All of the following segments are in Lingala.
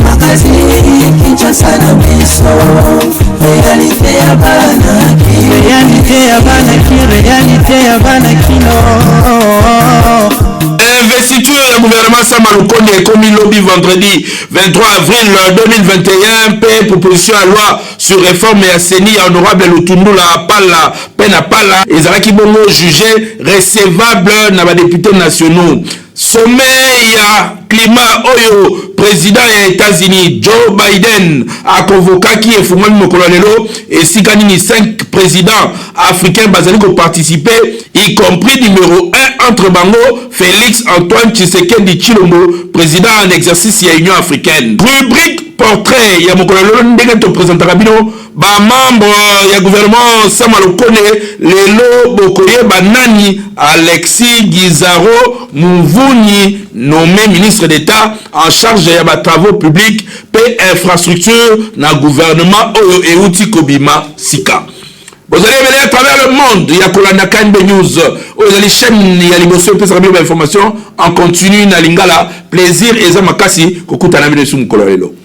magazine, Kinshasa na biso, réalité ya bana kino. Investiture du gouvernement Sama Lukonde est commis lobby vendredi 23 avril 2021. Paix proposition à loi sur réforme et assaini honorable Lutundula Pala Pena Pala et Zalaki Bongo jugé recevable na ba députés nationaux. Sommet ya climat oyo président des États-Unis Joe Biden a convoqué qui est fumé mokololelo et si kanini 5 présidents africains basés pour participer, y compris numéro 1 entre Bango Félix Antoine Tshisekedi Tshilombo, président en exercice de l'Union africaine. Rubrique portrait ya mokololelo ndenge to présentera bino ba membre ya gouvernement Sama Lukonde lelo bokoye banani Alexis Guizaro Muvunyi nommé ministre d'État en charge de la travaux publics et infrastructure na gouvernement Oyo Euti Kobima Sika. Vous allez venir à travers le monde, il y a Kolanda KNB News, vous allez chaîne, il y a l'émotion, il peut savoir l'information en continu, na lingala, plaisir et zamakasi, kokuta na minesu mkolorelo.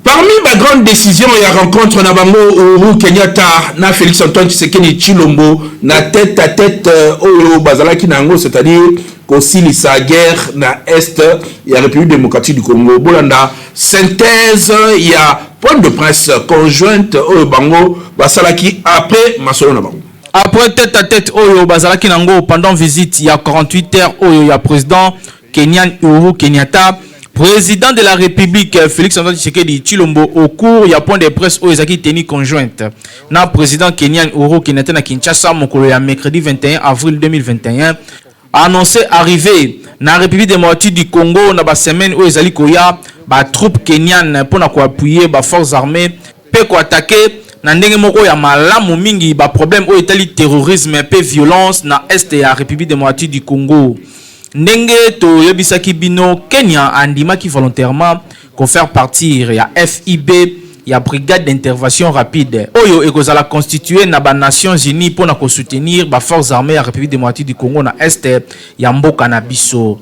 Parmi les grandes décisions, il y a rencontre na bango Uhuru Kenyatta na Félix Antoine Tshisekedi Tshilombo na tête à tête Oyo Bazalaki Nango, c'est-à-dire qu'aussi la guerre na Est, il y a la République démocratique du Congo. Bolanda, synthèse, il y a point de presse conjointe Oyo Bango Basalaki après Masolo na bango. Après tête à tête Oyo Bazalaki Nango pendant visite, il y a 48 heures Oyo, il y a président Kenyan Uhuru Kenyatta. Président de la République Félix Antoine Tshisekedi Tshilombo au cours il y a point de presse où ils tenu conjointe na président Kenyan Uhuru Kenyatta na Kinshasa mokolo ya mercredi 21 avril 2021 annoncé arrivé na République démocratique du Congo na ba semaine où ils koya ba troupes kenyanes pour na ko appuyer ba forces armées pe ko attaquer na ndenge moko ya malamu mingi ba problème où etali terrorisme pe violence na est ya République démocratique du Congo. Ndenge to yebisaki bino Kenya andimaki volontairement ko faire partir ya FIB ya brigade d'intervention rapide oyo ekozala constitué na ba Nations Unies pour na ko soutenir ba forces armées ya République démocratique du Congo na est ya mboka na biso.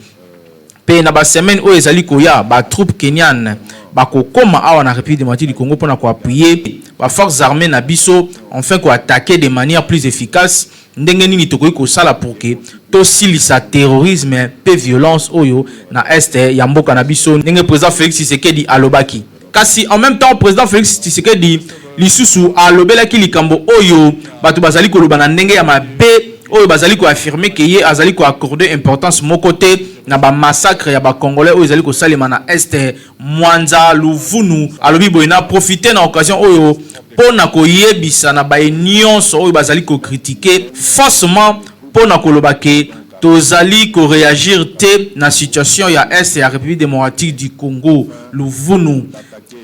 Pe na ba semaine oyo ezali koya ba troupes kenyanes ba ko koma awa na République démocratique du Congo pour na ko appuyer ba forces armées na biso enfin ko attaquer de manière plus efficace ndenge nini tokoki kosala pour que to silisa terrorisme pe violence oyo na est ya mboka na biso ndenge président Félix Tshisekedi alobaki. Kasi en même temps président Félix Tshisekedi lisusu alobelaki likambo oyo bato bazali koloba na ndenge ya mabe oyo bazali ko affirmer que ye azali ko accorder importance mon côté na ba massacre ya ba congolais oyo azali ko salima na est Mwanza Luvunu alobi boy na profiter na occasion oyo pona ko yebisa na ba nyonso oyo bazali ko critiquer forcément pona ko lobake tozali ko réagir te na situation ya est ya République démocratique du Congo Luvunu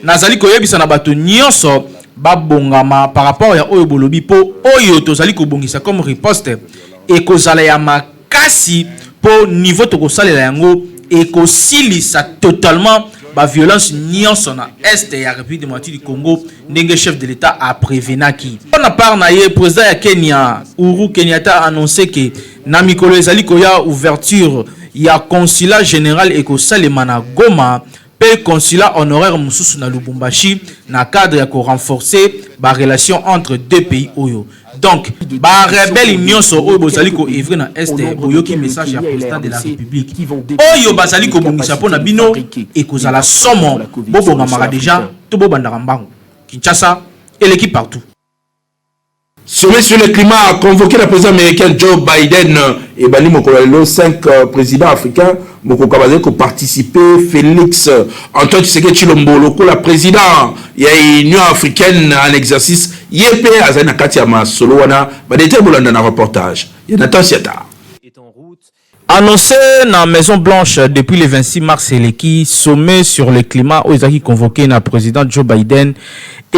nazali ko yebisa na bato nyonso babongama par rapport ya oyo bolobi po oyo tozali ko bongisa comme riposte et kozala ya makasi po niveau to ko salela yango et ko silisa totalement ba violence nyonso na est ya République démocratique du Congo ndenge chef de l'État a prévenaki. On a part na ye président ya Kenya Uhuru Kenyatta a annoncé que na mikolo ezali koya ouverture ya consulat général et ko salema na Goma pe consulat honoraire mususu na Lubumbashi na cadre ya ko renforcer ba relation entre deux pays oyo. Donc ba rebelle nyonso oyo bozali ko ivre na est boyoki message ya président de la République oyo bazali ko bongisa pona bino et kozala somo bobonga mara déjà to bobandaka mbango Kinshasa et l'équipe partout. Sommet sur le climat a convoqué le président américain Joe Biden et Bani Mokolelo, 5 présidents africains Mokokabaze qui ont participé. Félix Antoine Tshisekedi Tshilombo, le président il y a une Union africaine en exercice. Yépe Azana Katiama Solowana, Badete Bolanda na reportage. Yonatan Siata. Annoncé dans la Maison Blanche depuis le 26 mars, qui sommet sur le climat aux États-Unis convoqué le président Joe Biden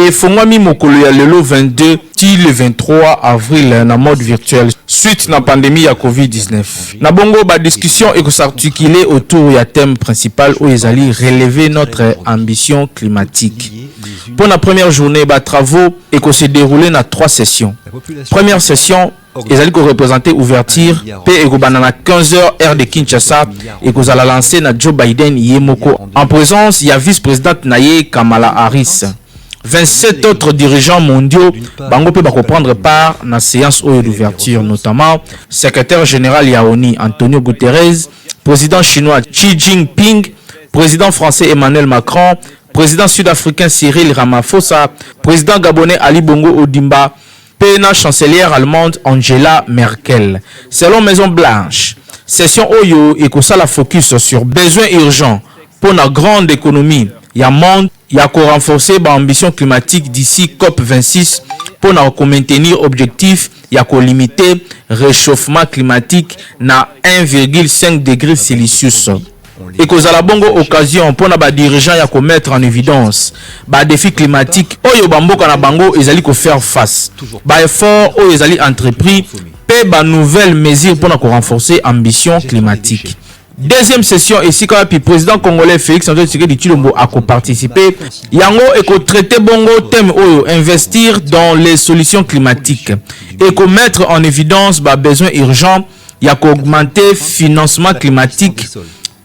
et fongwami mokolo ya lelo 22 ti le 23 avril na mode virtuel suite na pandémie ya COVID-19. Na bongo ba discussion et s'articuler autour ya thème principal où ezali relever notre ambition climatique. Pour la première journée, ba travaux et se dérouler na 3 sessions. Première session, ezali ko représenter ouverture pe ekobana na 15h heure de Kinshasa et ko la lancer na Joe Biden yemoko en présence ya vice-présidente naye Kamala Harris. 27 autres dirigeants mondiaux bango pe bako prendre part na séance d'ouverture, notamment secrétaire général ya ONU Antonio Guterres, président chinois Xi Jinping, président français Emmanuel Macron, président sud-africain Cyril Ramaphosa, président gabonais Ali Bongo Ondimba, PNA chancelière allemande Angela Merkel. Selon Maison Blanche, session Oyo et que ça la focus sur besoins urgents pour la grande économie. Il y a monde, il y a qu'à renforcer l'ambition climatique d'ici COP26 pour maintenir objectif, il y a qu'à limiter réchauffement climatique na 1,5 degrés Celsius. Et que ça la bongo occasion pour na dirigeants ya ko mettre en évidence ba défi climatique oyo bamboka na bango ezali ko faire face ba effort oyo ezali entrepris pe ba nouvelles mesures pour na ko renforcer ambition climatique. Deuxième session ici quand le président congolais Félix Antoine Tshisekedi Tshilombo a participé yango et ko traiter bongo thème oyo investir dans les solutions climatiques et ko mettre en évidence ba besoins urgents ya ko augmenter financement climatique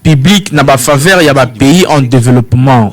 public na ba faveur ya ba pays en développement,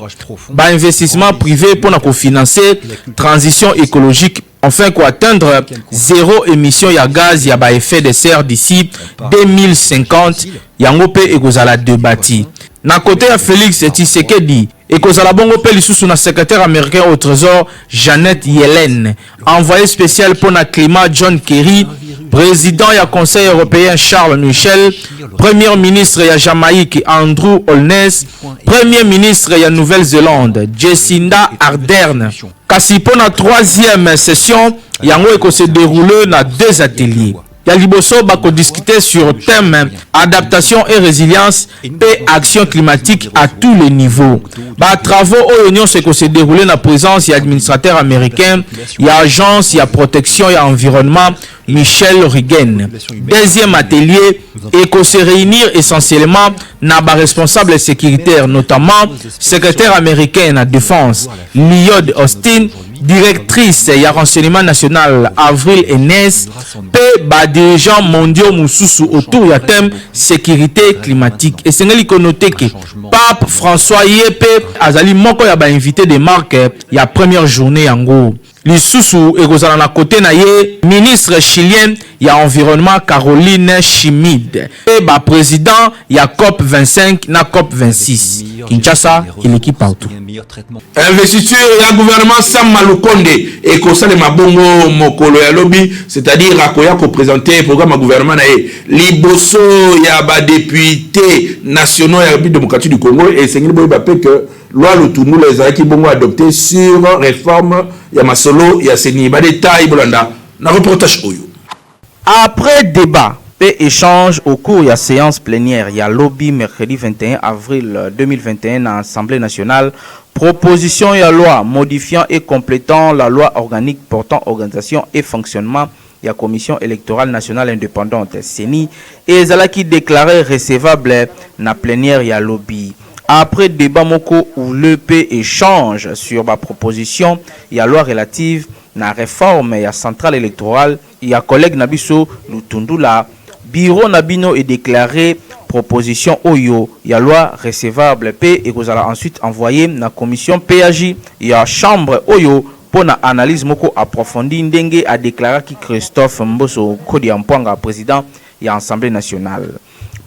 ba investissement privé pour na financer transition écologique, enfin ko atteindre zéro émission ya gaz ya ba effet de serre d'ici 2050 yango pe ekozala debati. Na côté ya Félix Tshisekedi ekozala bongo pe lisusu na secrétaire américain au trésor Janet Yellen, envoyé spécial pour na climat John Kerry, président du Conseil européen Charles Michel, premier ministre de Jamaïque Andrew Holness, premier ministre de Nouvelle-Zélande Jacinda Ardern. Kasi pour la troisième session, yango eko se dérouler na 2 ateliers. Ya liboso bako discuter sur thème adaptation et résilience et action climatique à tous les niveaux. Ba travaux oyo se dérouler na présence ya administrateur américain, ya agence ya protection ya environnement Michel Rigen. Deuxième atelier et se réunir essentiellement na ba responsable sécuritaire, notamment secrétaire américain à la défense Lloyd Austin, directrice ya renseignement national Avril Enes, pe ba dirigeants mondiaux mususu autour ya thème sécurité climatique. Et c'est ngeli noté que Pape François Yepe azali moko ya ba invité de marque ya première journée yango. Lisusu ekozala na côté na ye ministre chilien ya environnement Caroline Schmid et ba président ya COP 25 na COP 26. Kinshasa il équipe partout. Investiture ya gouvernement Sam Malukonde et kosale mabongo mokolo ya lobby, c'est-à-dire akoya ko présenter programme gouvernement na liboso ya ba député nationaux ya République démocratique du Congo et sengeli boy ba que loi Lutundu les qui bongo adopté sur réforme ya masolo ya seni ba détail bolanda na reportage oyo. Après débat et échange au cours de la séance plénière, il y a lobby mercredi 21 avril 2021 à l'Assemblée nationale, proposition et loi modifiant et complétant la loi organique portant organisation et fonctionnement de la Commission électorale nationale indépendante CENI et qui déclaré recevable na plénière il y a lobby. Après débat moko ou l'EP échange sur ma proposition, il y a loi relative na réforme et la centrale électorale, il y a collègue Nabiso Lutundu la bureau Nabino est déclaré proposition Oyo, il y a loi recevable P et vous allez ensuite envoyer la commission PAJ, il y a chambre Oyo pour la analyse moko approfondie ndenge a déclaré qui Christophe Mboso Kodi Ampwanga président et Assemblée nationale.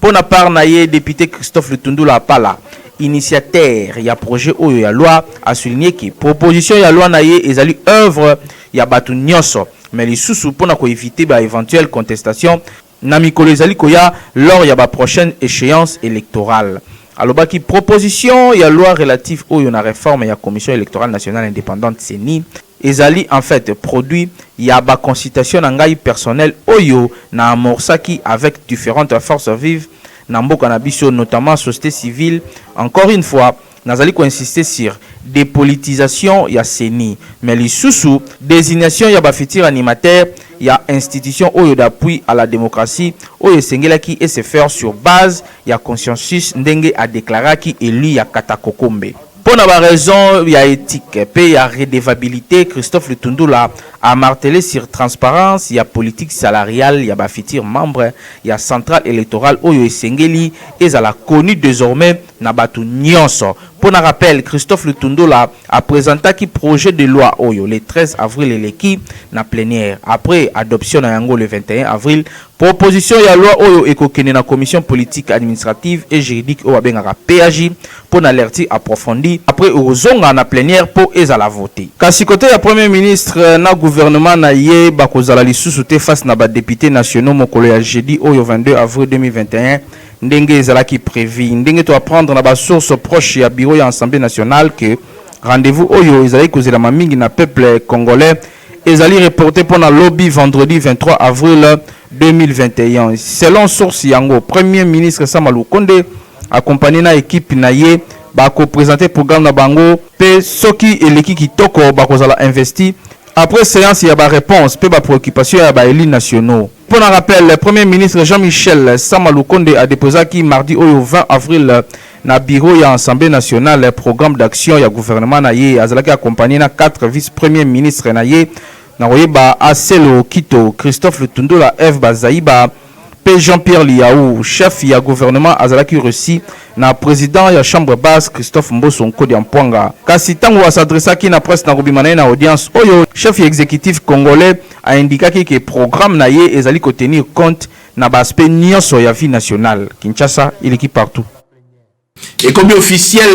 Pour la part naie député Christophe Lutundu la pala initiateur il y a projet Oyo il y a loi a souligné que proposition il y a loi naie ezali œuvre il y a batu nyonso mais les sous pour na ko éviter ba éventuelle contestation na mikolo ezali koya lors ya ba prochaine échéance électorale. Alors qui proposition il y a loi relative Oyo na réforme il y a commission électorale nationale indépendante CENI ezali en fait produit il y a ba consultation na ngai personnel Oyo na amorsaki avec différentes forces vives na mboka na biso notamment société civile encore une fois nazali ko insister sur dépolitisation ya CENI, mais lisusu désignation ya ba futur animateur ya institution oyo d'appui à la démocratie oyo sengelaki et se faire sur base ya consensus ndenge a déclaraki élu ya Katakokombe. Pour la raison ya éthique et ya redevabilité, Christophe Lutundula a martelé sur transparence ya politique salariale ya ba futur membre ya centrale électorale oyo esengeli ezala connu désormais na batu nyonso. Pour un rappel, Christophe Lutundula a présenté qui projet de loi oyo le 13 avril eleki na plénière après adoption na yango le 21 avril. Proposition ya loi oyo ekokene na commission politique administrative et juridique oyo abengaka PAJ pour n'alerter approfondi après ozonga na plénière pour ezala voter. Kasi côté ya premier ministre na gouvernement na ye bakozala lisusu te face na ba députés nationaux mokolo ya jeudi oyo 22 avril 2021 ndenge ezalaki prévu. Ndenge to apprendre na ba source proche ya bureau ya Assemblée nationale que rendez-vous oyo ezali kozela mamingi na peuple congolais ezali reporté pour na lobby vendredi 23 avril 2021. Selon source yango, premier ministre Sama Lukonde accompagné na équipe na ye bako présenter programme na bango pe soki eleki kitoko bakozala investi après séance ya ba réponse pe ba préoccupation ya ba élus nationaux. Pour un rappel, le premier ministre Jean-Michel Sama Lukonde a déposé qui mardi au 20 avril na bureau ya Assemblée nationale le programme d'action ya gouvernement na ye azalaki accompagné na 4 vice-premiers ministres na ye na Royeba Aselo Kito, Christophe Lutundula, Eve Bazaïba, P. Jean-Pierre Liaou, chef ya gouvernement azalaki reçu na président ya chambre basse Christophe Mbosonko Diampwanga. Kasi tango s'adressaki na presse na Rubimana na audience oyo, chef exécutif congolais a indiqué que programme na ye ezali ko tenir compte na aspect nyonso ya vie nationale. Kinshasa, il est partout. Et comme officiel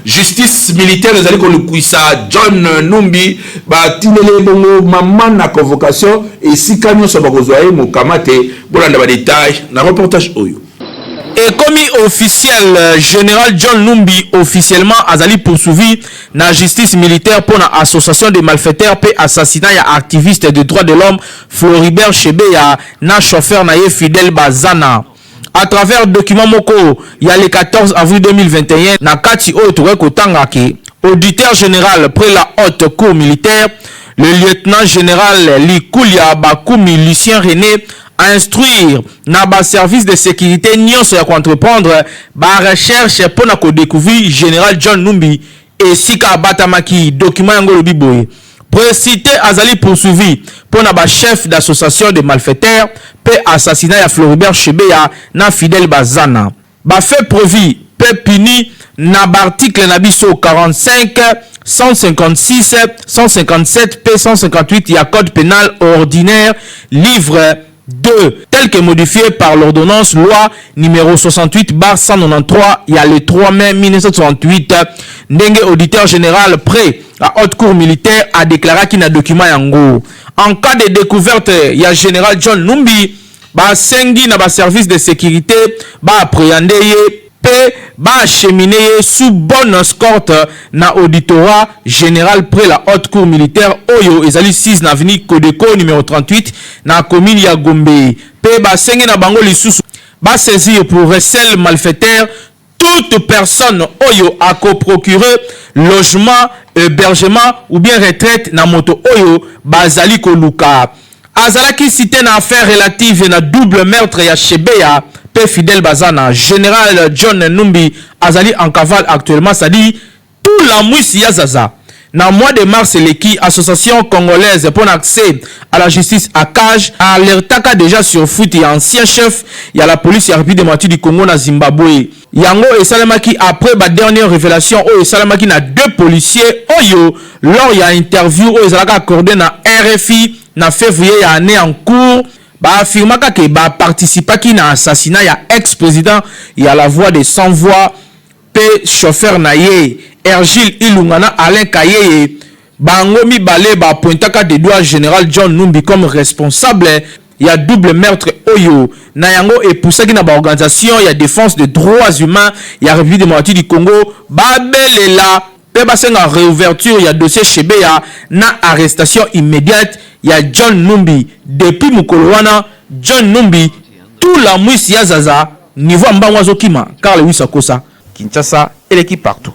justice militaire ezali ko lukwisa John Numbi ba tinele bongo maman na convocation et si kanyo so bakozwaye mokamate bolanda ba détail na reportage oyo. Et comme officiel général John Numbi officiellement azali poursuivi na justice militaire pour la association de malfaiteurs pe assassinat ya activiste de droits de l'homme Floribert Chebeya na chauffeur na ye Fidel Bazana. À travers document moko il y a le 14 avril 2021 na kati oyo toke kotanga ke auditeur général près la haute cour militaire le lieutenant général Likulia Bakumi Lucien René à instruire na ba service de sécurité nyonso ya entreprendre ba recherche pour na ko découvrir général John Numbi et sika batamaki document yango lobi boye précité azali poursuivi pour na ba chef d'association de malfaiteurs pe assassinat ya Floribert Chebeya na Fidel Bazana ba fait prévu pe puni na ba article na biso 45 156 157 p 158 ya code pénal ordinaire livre 2, tel que modifié par l'ordonnance loi numéro 68/193, il y a le 3 mai 1968, ndenge auditeur général près la haute cour militaire a déclaré qu'il y a un document yango. En cas de découverte, il y a général John Numbi, ba sengi na ba service de sécurité, ba appréhender pe ba acheminer sous bonne escorte na auditorat général près la haute cour militaire oyo ezali 6 na avenue Kodeko numéro 38 na commune ya Gombe pe ba sengi na bango lisusu ba saisir pour recel malfaiteur toute personne oyo a coprocurer logement hébergement ou bien retraite na moto oyo bazali koluka azalaki cité na affaire relative na double meurtre ya Chebeya P. Fidel Bazana, général John Numbi azali en cavale actuellement, ça dit tout la mousse yazaza. Dans le mois de mars, l'équipe association congolaise pour l'accès à la justice à Cage a alerté déjà sur foot et ancien chef, il y a la police et rapide de du Congo na Zimbabwe. Yango et Salamaki après la dernière révélation, oh Salamaki na 2 policiers, oyo lors il y a interview oh ils accordé na RFI na février année en cours. Ba affirmaka ke ba participa ki na assassinat ya ex-président ya la voix de sans voix pe chauffeur na ye Ergile Ilungana Alain Kayeye bango mi balé ba pointaka de doigt général John Numbi comme responsable ya double meurtre oyo na yango et pour ça qui na ba organisation ya défense des droits humains ya République démocratique du Congo ba belela pe ba senga réouverture ya dossier Chebeya na arrestation immédiate ya John Numbi depuis Mukolowana John Numbi tout la mousse ya zaza niveau mbangwa zokima car le wisa kosa Kinshasa et l'équipe partout.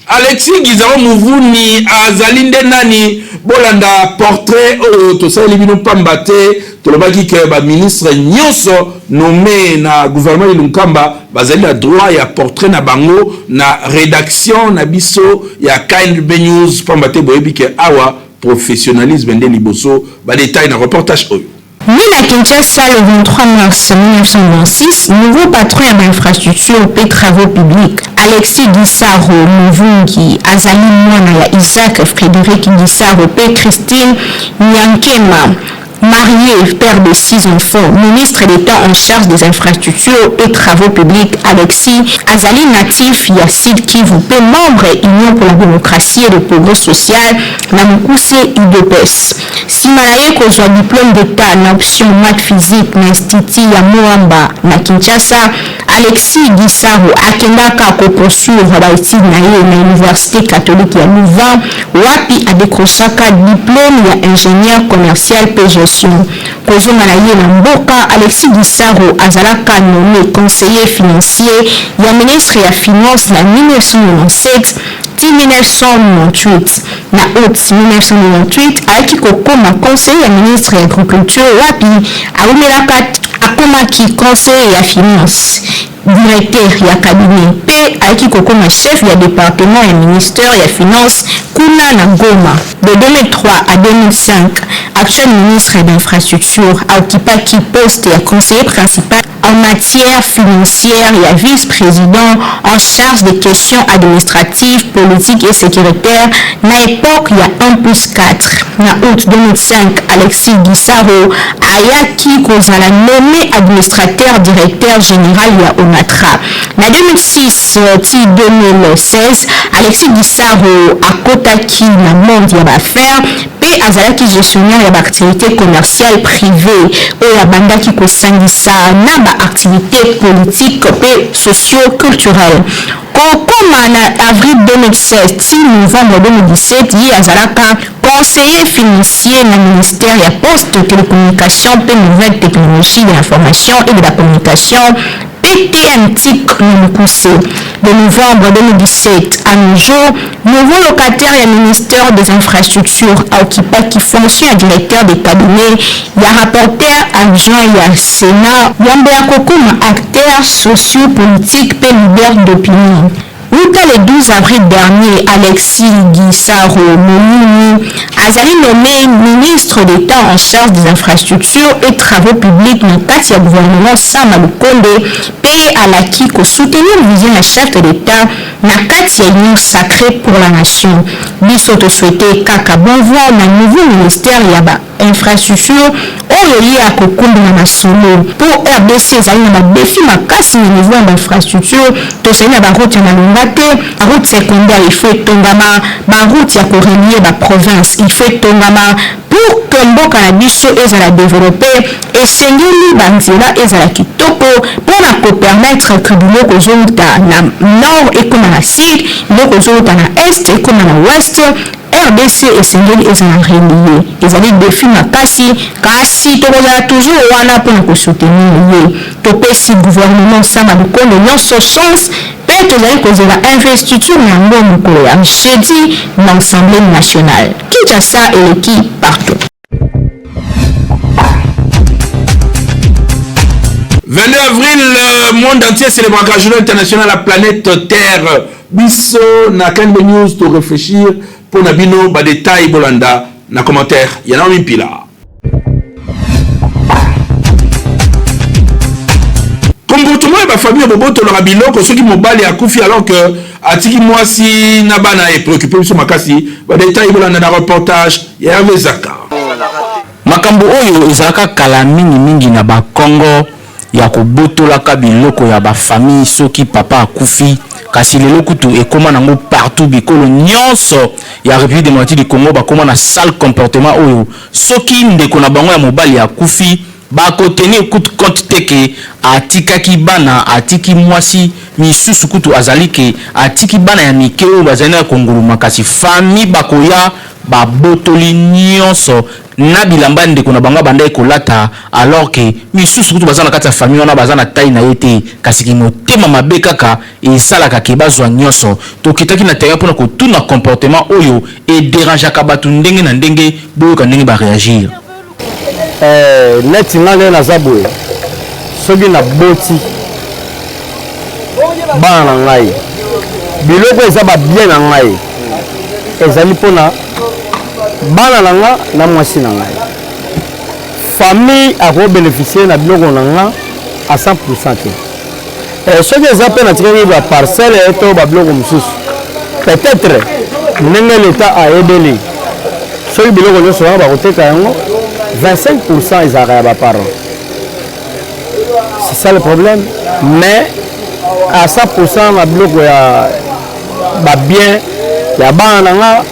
Alexis Gizaro Mouvuni azalinde nani bolanda portrait to sali bino pambate to lobaki ke ba ministre nyonso nommé na gouvernement Lunkamba bazali na droit ya portrait na bango na rédaction na biso ya KNB News pambate boyebi ke awa professionnalisme ndé liboso ba détail na reportage oyo. Né à Kinshasa le 23 mars 1926, nouveau patron d'infrastructure et travaux publics, Alexis Gissaro Muvungi, Azali Mwana ya Isaac Frédéric Gissaro P. Christine Nyankema, marié, père de 6 enfants, ministre d'État en charge des infrastructures et travaux publics, Alexis Azali natif Yassid Kivupe, membre Union pour la démocratie et le progrès social, Namukuse IDPS. Simalaye kozwa diplôme d'État na option maths physique na institut ya Moamba na Kinshasa, Alexis Gissaro akendaka ko poursuivre ba études na ye na Université catholique ya Louvain, wapi adekrochaka diplôme ya ingénieur commercial pe gestion. Kozonga na ye na mboka, Alexis Gissaro azalaka nommé conseiller financier ya ministre ya finance na 1997 1998 na août 1998 aiki kokoma conseiller ya ministre ya agriculture wapi aumelaka akomaki conseiller ya finance directeur ya cabinet pe aiki kokoma chef ya département ya ministère ya finance kuna na Goma. De 2003 à 2005 actuel ministre d'infrastructure aokipaki poste ya conseiller principal en matière financière et vice-président en charge des questions administratives, politiques et sécuritaires. Na époque, il y a 1+4. Na août 2005, Alexis Gissaro ayaki kozala nommé administrateur directeur général ya Onatra. Na 2006 2016, Alexis Gissaro akotaki na monde ya affaires pe azalaki gestionnaire ya activité commerciale privée ou ya bandaki kosangisa na ba activité politique et socio-culturelle. Comme en avril 2016 novembre 2017, il y a conseiller financier dans le ministère de Poste, Télécommunications et Nouvelles Technologies de l'Information et de la Communication, PTM-TIC Nomukuse. De novembre 2017 à nos jours, nouveau locataire du ministère des Infrastructures a occupé qui fonction à directeur des cabinets, il y a rapporteur adjoint, il y a Sénat, il y a acteur socio-politique et leader d'opinion. Le 12 avril dernier, Alexis Gissaro Moumuni azali nommé ministre d'État en charge des infrastructures et travaux publics dans le gouvernement Sama Lukonde paye à l'acquis pour soutenir le vision de chef de l'État dans le union sacrée pour la nation. Bisoto souhaité kaka bon voir dans le nouveau ministère Yaba infrastructure oyo ya kokumba na masolo pour RDC ezali na défi makasi na niveau d'infrastructure to c'est na route na longate route secondaire il faut tongama ba route ya ko relier ba province il faut tongama pour que mboka na biso ezala développer et sengeli banzela ezala kitoko pour na ko permettre que biloko zonta na nord et comme na sud biloko zonta na est et comme na ouest RDC et Sengeli ezala relié. Ils avaient des films à Kassi, Kassi, Tokoza toujours wana pour nous soutenir. Topé si gouvernement Sama Lukonde non so chance, peut-être que la investiture na bon Koya. Jeudi l'Assemblée nationale. Kinshasa et l'équipe partout. 22 avril, le monde entier célèbre la journée internationale la planète Terre. Biso na KNB News to réfléchir pour Nabino ba détail bolanda na commentaire yana mimpila. Comportement et ba famille boboto la biloko ceux qui mobali akufi alors que atiki mwasi na bana est préoccupé sur makasi ba détail bolanda na reportage ya Vezaka. Makambo oyo ezalaka kala mingi na ba Congo ya kobotolaka biloko ya ba famille soki papa akufi kasi lelo kutu ekoma nango partout bikolo nyonso ya République démocratique du Congo bakoma na sale comportement oyo soki ndeko na bango ya mobali ya kufi bako tenir compte teke atikaki bana atiki mwasi misusu kutu azalike atiki bana ya mike oyo bazali na konguluma kasi famille bakoya ba botoli nyonso na bilamba ndeko na bango banda ekolata alors que misusu kutu bazana kati ya famille wana bazana taille na yete kasi kimotema mabe kaka esalaka ke bazwa nyonso tokitaki na terrain mpona kotuna comportement oyo ederangeaka bato ndenge na ndenge boyoka ndenge bareagir. Neti nga nde naza boye soki na boti bana na ngai biloko eza babien na ngai ezali mpona bana na nga na mwasi na ngai famille akobénéficie na biloko na nga à 100% te soki eza mpe natikaki baparcelle to babiloko mosusu peut-être ndenge leta ayebeli soki biloko nyonso wana bakoteka yango 25% ezalaka ya baparent. C'est ça le problème. Mais à 100% na biloko ya babien ya bana na nga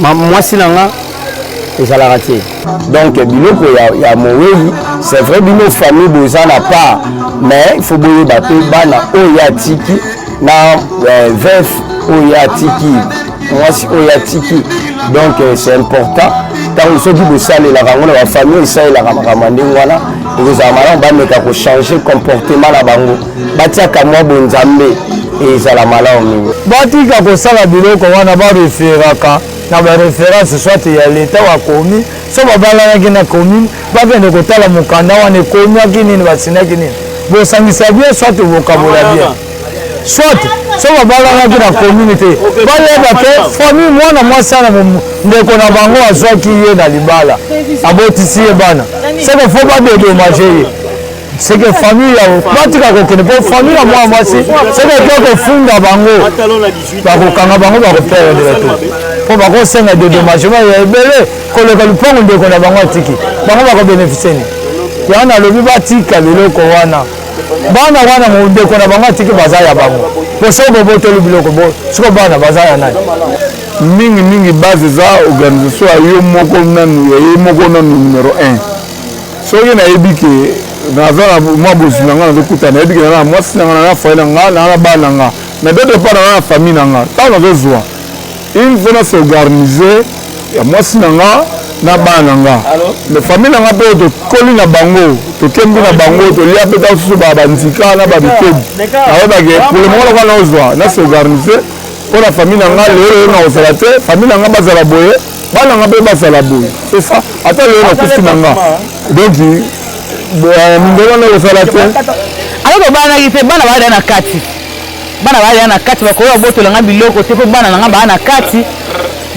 na mwasi na nga ezalaka te. Donc biloko ya moweli c'est vrai bino famille boza na part mais il faut boyeba pe bana oyo atiki na veuf oyo atiki mwasi oyo atiki. Donc c'est important tant soki bosalelaka ngo na bafamille esalelaka makambo ndenge wana ekozala malamu bameka kochange comportement na bango batiaka mwa bonzambe ezala malamu mingi batika kosala biloko wana bareferaka na bareference soit ya leta wakomi so babalanaki na commune bakende kotala mokanda wana ekomiaki nini basinaki nini bosangisa bien soit bokabola bien soit so babalanaki na commune te bayeba te famille mwana mwasi ana ndeko na bango azwaki ye na libala abotisi ye bana seke fo badedomage ye seke famille yao batika kokende mpo famille ya mwana mwasi seke to kofunda bango bakokanga bango bakoperdre to mpo bakosenga dédommagement ya ebele koleka lupango ndeko na bango atiki bango bakobénéficie ni yango nalobi batika biloko wana bana wana ndeko na bango atiki baza ya bango po so bobotoli biloko siko bana baza ya nani mingi base za organisation ayo moko nanu ye moko nanu numéro 1 soki nayebi ke naza na mwa bosi na nga nazokuta nayebi ke na mwasi na nga na foye na nga na bana nga mais d'autre part na famille na nga ntango nazozwa il faut na s'organiser ya mwasi na nga na bana nga mais famille na nga mpe tokoli na bango tokembi na bango tolia mpe ta susu banzika na babikebi nayebake pour le moment lokwa naozwa na s'organiser pour la famille na nga lelo na osala te famille na nga bazala boye bana nga mpe bazala boye c'est ça ata lelo nakufi na nga donc ndenge na osala te aloko banaki te bana baya na kati bana baya na kati bakoya botola nga biloko te mpo bana na nga baya na kati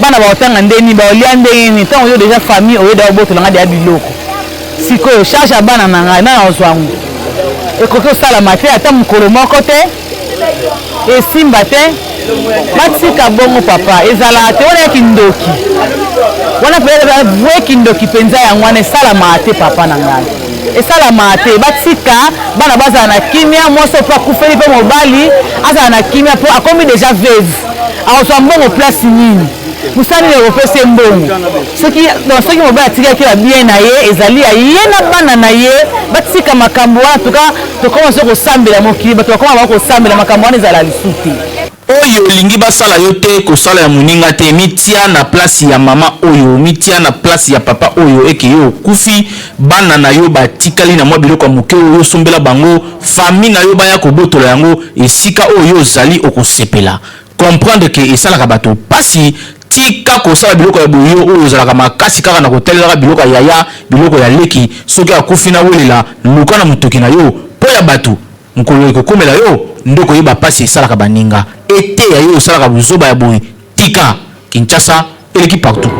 bana baotanga ndeni baolia ndenge nini ntango oyo deja famille oyeda obotola nga deya biloko sikoyo charge ya bana na ngai nana ozwangu ekoki osalama te ata mokolo moko te esimba te batika bongo papa ezalaka te wana yaki ndoki wana mpe vweki ndoki mpenza yango wana esalama te papa na ngai esalama te batika bana bazala na kimia mwasi mpo akufeli mpe mobali azala na kimia mpo akomi deja veve akozwa mbongo place nini musani nini ekopesa mbongo soki mobali atikaki babie na ye ezali ya ye na bana na ye batika makambo wana tuka tokoma so kosambela mokili bato bakoma bako kosambela makambo wana ezala lisu te oyo lingi basala yo te kosala ya moninga te mitia na place ya mama oyo mitia na place ya papa oyo eke yo okufi bana na yo batikali na mwa biloko ya moke oyo osombela bango famille na yo baya kobotola yango esika oyo ozali okosepela comprendre ke esalaka bato pasi tika kosala biloko ya boyo oyo ozalaka makasi kaka na kotelelaka biloko ya yaya biloko ya leki soki akufi na welela luka na motoki na yo mpo ya bato mokolo ekokomela yo nde koyeba pasi esalaka baninga ete ya yo osalaka buzoba ya boye tika Kinshasa eleki partout.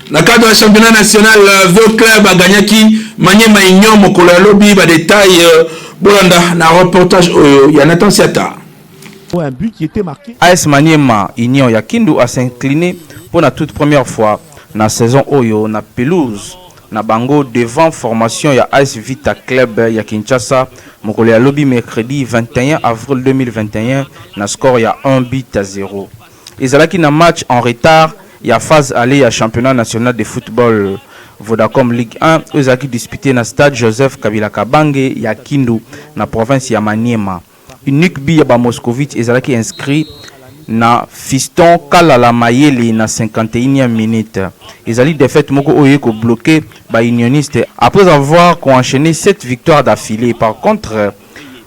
Na cadre du championnat national, Veo Club a gagné qui Maniema Union mokolo ya lobi ba détail bolanda na reportage ya Nathan Siata. Un but qui était marqué. AS Maniema Union ya Kindu a s'incliné pour la toute première fois na saison oyo na pelouse na bango devant formation ya AS Vita Club ya Kinshasa mokolo ya lobi mercredi 21 avril 2021 na score ya 1-0. Ezalaki na match en retard ya phase aller ya championnat national de football Vodacom Ligue 1 ezaki disputé na stade Joseph Kabila Kabange ya Kindu na province ya Maniema. Unique bi ya ba Moscovite ezalaki inscrit na Fiston Kalala Mayele na 51e minute. Ezali défaite moko oyo ko bloqué ba unioniste après avoir enchaîné 7 victoires d'affilée. Par contre,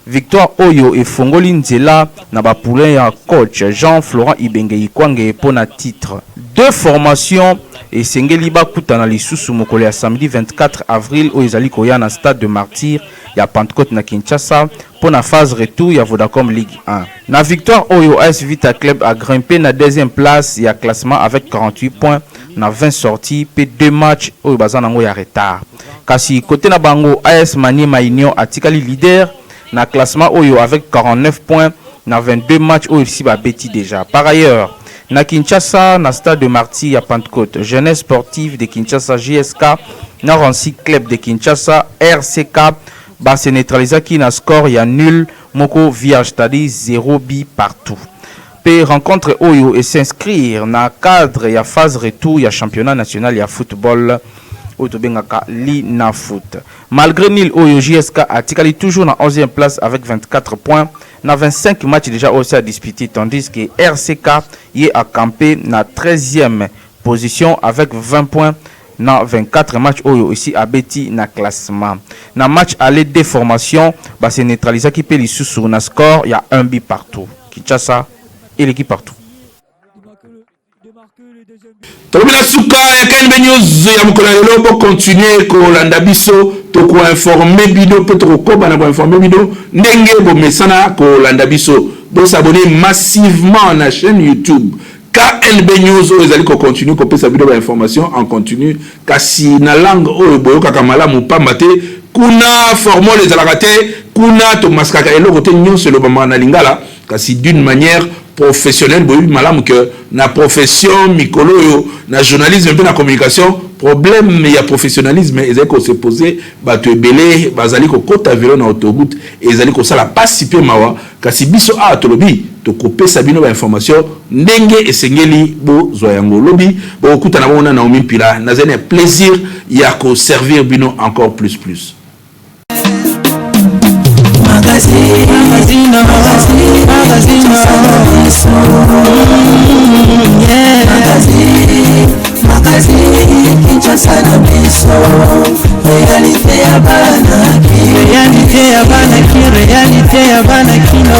victoire oyo et Fongoli Nzela na ba poulain ya coach Jean-Florent Ibenge Ikwange pona titre. Deux formations et Sengeli Bakutana lisusu mokolo ya samedi 24 avril oyo ezali koya na stade de Martyr ya Pentecôte na Kinshasa pour la phase retour ya Vodacom Ligue 1. Na victoire oyo AS Vita Club a grimpé na deuxième place ya classement avec 48 points na 20 sorties pe 2 matchs oyo bazanango ya retard. Kasi côté na bango AS Maniema Union atikali leader na classement oyo avec 49 points na 22 matchs oyo ici ba beti déjà. Par ailleurs, na Kinshasa na stade de Martyr ya Pentecôte, Jeunesse sportive de Kinshasa JSK na Rancy Club de Kinshasa RCK ba se neutralisaki na score ya nul moko vierge, c'est-à-dire 0 but partout. Pe rencontre oyo et s'inscrire na cadre ya phase retour ya championnat national ya football Otobengaka Lina Foot. Malgré nil oyo JSK atikali toujours na 11e place avec 24 points na 25 matchs déjà aussi à disputer, tandis que RCK y a campé na 13e position avec 20 points na 24 matchs oyo ici à Betty na classement. Na match aller des formations ba se neutraliser qui peut lisusu na score ya 1 but partout. Kinshasa et l'équipe partout. Tobina suka ya KNB News ya mokolo lelo bo continuer ko landa biso to ko informer bido peut ko bana ko informer bido ndenge bo mesana ko landa biso bo s'abonner massivement na chaîne YouTube KNB News o ezali ko continue ko pesa bido ba information en continu kasi na langue o boyo kaka malamu pamba te kuna formule ezalaka te kuna to maskaka eloko te nyonso lo bama na lingala kasi d'une manière professionnel boyi malamu que na profession mikolo yo na journalisme pe na communication problème ya professionnalisme ezali ko se poser bato ebele bazali ko kota vélo na autoroute ezali ko sala pasipe mawa kasi biso a tolobi to kopesa bino ba information ndenge esengeli bo zwa yango lobi bo kuta na bona na omimpila na zene plaisir ya ko servir bino encore plus. Réalité ya bana kino